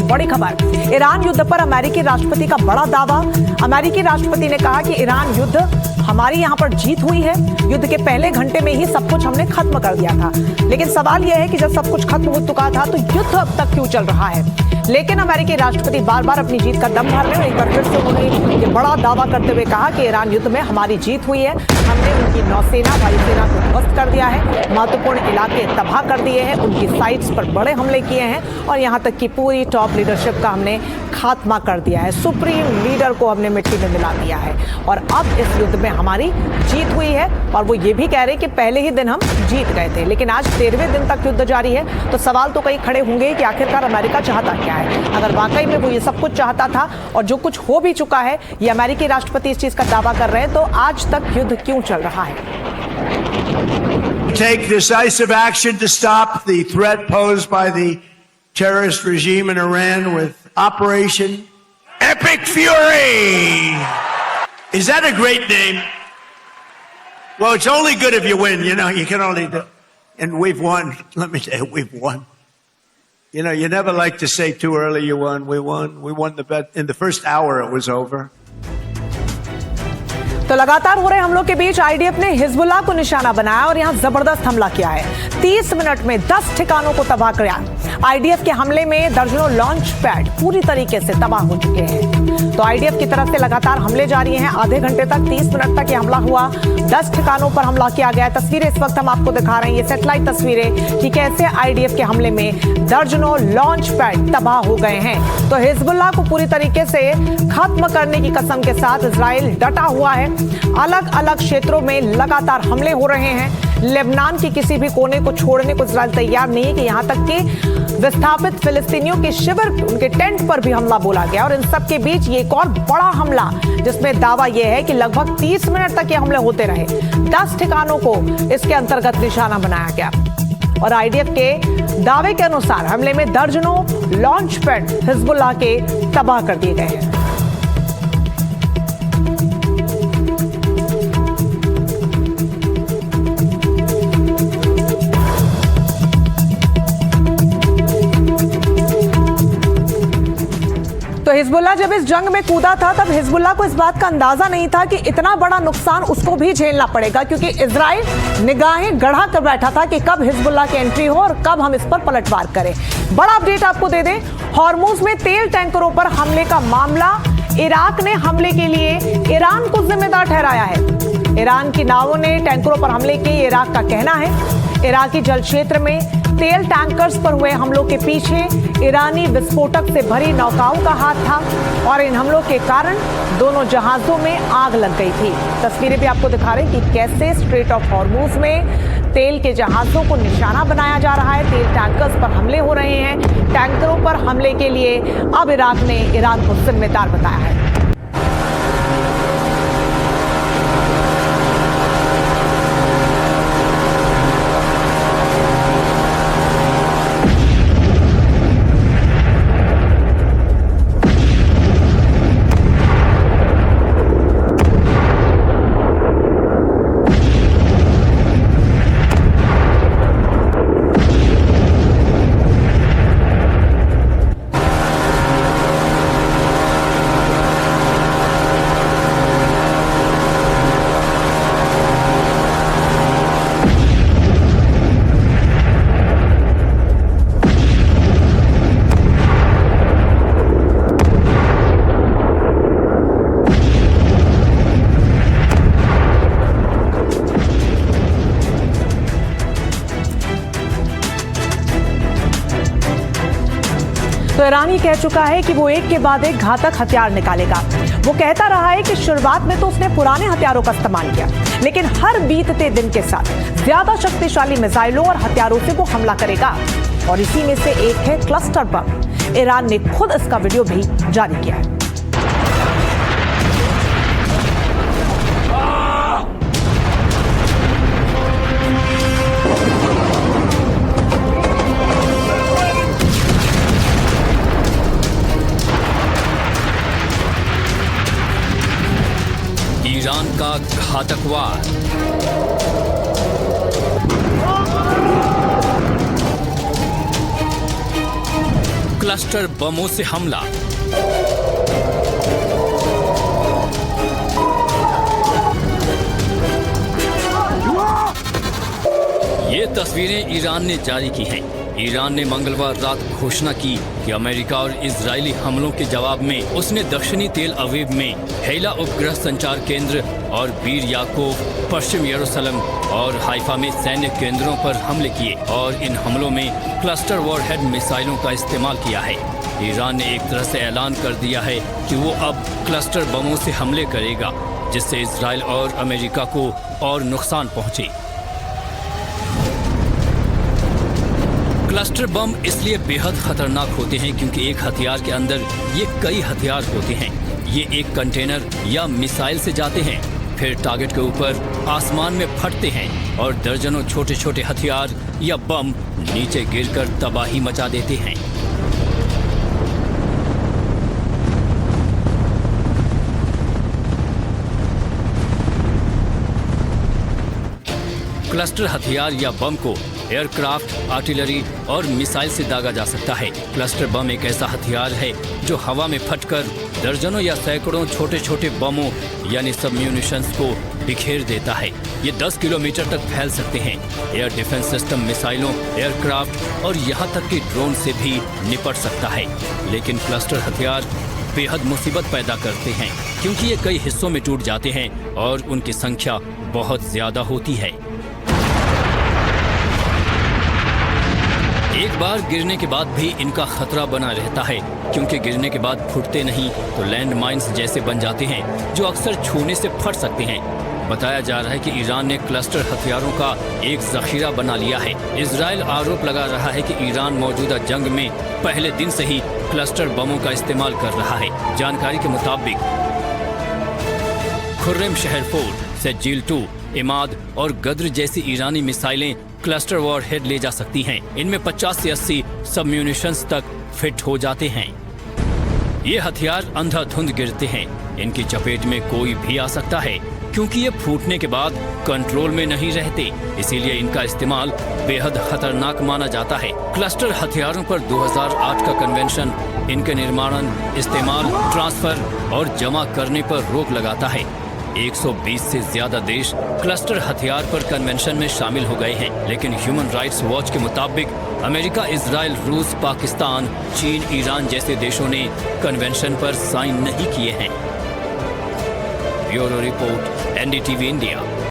बड़ी खबर, ईरान युद्ध पर अमेरिकी राष्ट्रपति का बड़ा दावा। अमेरिकी राष्ट्रपति ने कहा कि ईरान युद्ध हमारी यहां पर जीत हुई है। युद्ध के पहले घंटे में ही सब कुछ हमने खत्म कर दिया था। लेकिन सवाल यह है कि जब सब कुछ खत्म हो चुका था तो युद्ध अब तक क्यों चल रहा है। लेकिन अमेरिकी राष्ट्रपति बार बार अपनी जीत का दम भर रहे हैं। एक बार फिर से उन्होंने ये बड़ा दावा करते हुए कहा कि ईरान युद्ध में हमारी जीत हुई है। हमने उनकी नौसेना वायुसेना को ध्वस्त कर दिया है, महत्वपूर्ण इलाके तबाह कर दिए हैं, उनकी साइट्स पर बड़े हमले किए हैं और यहाँ तक कि पूरी टॉप लीडरशिप का हमने खात्मा कर दिया है। सुप्रीम लीडर को हमने मिट्टी में मिला दिया है और अब इस युद्ध में हमारी जीत हुई है। और वो ये भी कह रहे हैं कि पहले ही दिन हम जीत गए थे, लेकिन आज 13वें दिन तक युद्ध जारी है। तो सवाल तो कई खड़े होंगे कि आखिरकार अमेरिका चाहता क्या है। अगर वाकई में वो ये सब कुछ चाहता था और जो कुछ हो भी चुका है, ये अमेरिकी राष्ट्रपति इस चीज का दावा कर रहे हैं, तो आज तक युद्ध क्यों चल रहा है। Take decisive action to stop the threat posed by the terrorist regime in Iran with Operation Epic Fury. Is that a great name? Well, it's only good if you win. You know, you can only do. And we've won. Let me tell you, we've won. You know, you never like to say too early you won. We won. We won the bet. In the first hour, it was over. तो लगातार हो रहे हमलों के बीच IDF ने Hezbollah को निशाना बनाया और यहां जबरदस्त हमला किया है। 30 मिनट में 10 ठिकानों को तबाह किया। आईडीएफ के हमले में दर्जनों लॉन्च पैड पूरी तरीके से तबाह हो चुके हैं। तो आईडीएफ की तरफ से लगातार हमले जारी हैं। आधे घंटे तक 30 मिनट तक ये हमला हुआ। 10 ठिकानों पर हमला किया गया। तस्वीरें इस वक्त हम आपको दिखा रहे हैं, ये सैटेलाइट तस्वीरें कि कैसे आईडीएफ के हमले में दर्जनों लॉन्च पैड तबाह हो गए हैं। तो हिजबुल्लाह को पूरी तरीके से खत्म करने की कसम के साथ इजराइल डटा हुआ है। अलग अलग क्षेत्रों में लगातार हमले हो रहे हैं। लेबनान के किसी भी कोने को छोड़ने को इजराइल तैयार नहीं है कि यहां तक कि विस्थापित फिलिस्तीनियों के शिविर, उनके टेंट पर भी हमला बोला गया। और इन सब के बीच ये एक और बड़ा हमला, जिसमें दावा यह है कि लगभग 30 मिनट तक ये हमले होते रहे। 10 ठिकानों को इसके अंतर्गत निशाना बनाया गया और आईडीएफ के दावे के अनुसार हमले में दर्जनों लॉन्च पैड हिजबुल्लाह के तबाह कर दिए गए हैं। तो हिजबुल्लाह जब इस जंग में कूदा था तब हिजबुल्लाह को इस बात का अंदाजा नहीं था कि इतना बड़ा नुकसान उसको भी झेलना पड़ेगा, क्योंकि इजराइल निगाहें गढ़ा कर बैठा था कि कब हिजबुल्लाह की एंट्री हो और कब हम इस पर पलटवार करें। बड़ा अपडेट आपको दे दें, हॉर्मुज में तेल टैंकरों पर हमले का मामला, इराक ने हमले के लिए ईरान को जिम्मेदार ठहराया है। ईरान की नावों ने टैंकरों पर हमले किए, इराक का कहना है। इराकी जल क्षेत्र में तेल टैंकर्स पर हुए हमलों के पीछे ईरानी विस्फोटक से भरी नौकाओं का हाथ था और इन हमलों के कारण दोनों जहाजों में आग लग गई थी। तस्वीरें भी आपको दिखा रहे हैं कि कैसे स्ट्रेट ऑफ हॉर्मुज में तेल के जहाजों को निशाना बनाया जा रहा है। तेल टैंकर्स पर हमले हो रहे हैं। टैंकरों पर हमले के लिए अब इराक ने ईरान को जिम्मेदार बताया है। तो ईरान कह चुका है कि वो एक के बाद एक घातक हथियार निकालेगा। वो कहता रहा है कि शुरुआत में तो उसने पुराने हथियारों का इस्तेमाल किया, लेकिन हर बीतते दिन के साथ ज्यादा शक्तिशाली मिसाइलों और हथियारों से वो हमला करेगा। और इसी में से एक है क्लस्टर बम। ईरान ने खुद इसका वीडियो भी जारी किया है। ईरान का घातक वार। क्लस्टर बमों से हमला। ये तस्वीरें ईरान ने जारी की हैं। ईरान ने मंगलवार रात घोषणा की कि अमेरिका और इजरायली हमलों के जवाब में उसने दक्षिणी तेल अवीव में हेला उपग्रह संचार केंद्र और बीर याकूब, पश्चिम यरूशलेम और हाइफा में सैन्य केंद्रों पर हमले किए और इन हमलों में क्लस्टर वॉरहेड मिसाइलों का इस्तेमाल किया है। ईरान ने एक तरह से ऐलान कर दिया है कि वो अब क्लस्टर बमों से हमले करेगा, जिससे इजरायल और अमेरिका को और नुकसान पहुंचे। क्लस्टर बम इसलिए बेहद खतरनाक होते हैं क्योंकि एक हथियार के अंदर ये कई हथियार होते हैं। ये एक कंटेनर या मिसाइल से जाते हैं, फिर टारगेट के ऊपर आसमान में फटते हैं और दर्जनों छोटे छोटे हथियार या बम नीचे गिरकर तबाही मचा देते हैं। क्लस्टर हथियार या बम को एयरक्राफ्ट, आर्टिलरी और मिसाइल से दागा जा सकता है। क्लस्टर बम एक ऐसा हथियार है जो हवा में फटकर दर्जनों या सैकड़ों छोटे छोटे बमों यानी सबम्यूनिशंस को बिखेर देता है। ये 10 किलोमीटर तक फैल सकते हैं। एयर डिफेंस सिस्टम मिसाइलों, एयरक्राफ्ट और यहाँ तक कि ड्रोन से भी निपट सकता है। लेकिन क्लस्टर हथियार बेहद मुसीबत पैदा करते हैं क्योंकि ये कई हिस्सों में टूट जाते हैं और उनकी संख्या बहुत ज्यादा होती है। एक बार गिरने के बाद भी इनका खतरा बना रहता है क्योंकि गिरने के बाद फूटते नहीं तो लैंड माइंस जैसे बन जाते हैं जो अक्सर छूने से फट सकते हैं। बताया जा रहा है कि ईरान ने क्लस्टर हथियारों का एक जखीरा बना लिया है। इजरायल आरोप लगा रहा है कि ईरान मौजूदा जंग में पहले दिन से ही क्लस्टर बमों का इस्तेमाल कर रहा है। जानकारी के मुताबिक खुर्रम शहर फोर्ट, सज्जील 2, इमाद और गद्र जैसी ईरानी मिसाइलें क्लस्टर वॉरहेड ले जा सकती हैं। इनमें 50 से 80 सबम्यूनिशंस तक फिट हो जाते हैं। ये हथियार अंधाधुंध गिरते हैं। इनकी चपेट में कोई भी आ सकता है क्योंकि ये फूटने के बाद कंट्रोल में नहीं रहते, इसीलिए इनका इस्तेमाल बेहद खतरनाक माना जाता है। क्लस्टर हथियारों पर 2008 का कन्वेंशन इनके निर्माण, इस्तेमाल, ट्रांसफर और जमा करने पर रोक लगाता है। 120 से ज्यादा देश क्लस्टर हथियार पर कन्वेंशन में शामिल हो गए हैं, लेकिन ह्यूमन राइट्स वॉच के मुताबिक अमेरिका, इजराइल, रूस, पाकिस्तान, चीन, ईरान जैसे देशों ने कन्वेंशन पर साइन नहीं किए हैं। Bureau report, NDTV India.